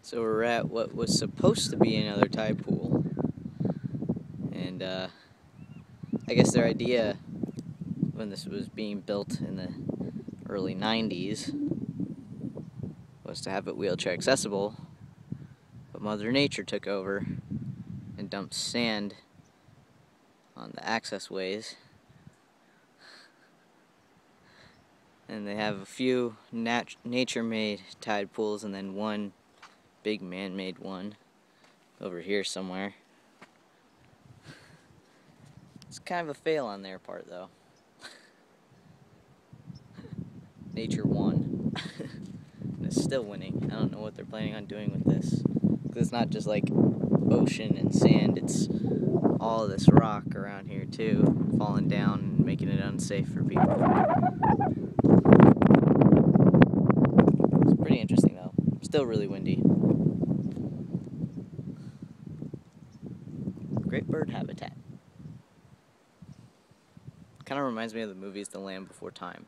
So we're at what was supposed to be another tide pool, and I guess their idea when this was being built in the early 90s was to have it wheelchair accessible, but Mother Nature took over and dumped sand on the access ways, and they have a few nature-made tide pools and then one big man-made one over here somewhere. It's kind of a fail on their part, though. Nature won. And it's still winning. I don't know what they're planning on doing with this. Because it's not just like ocean and sand, it's all this rock around here too, falling down and making it unsafe for people. It's pretty interesting though. Still really windy. Great bird habitat. Kind of reminds me of the movies The Land Before Time.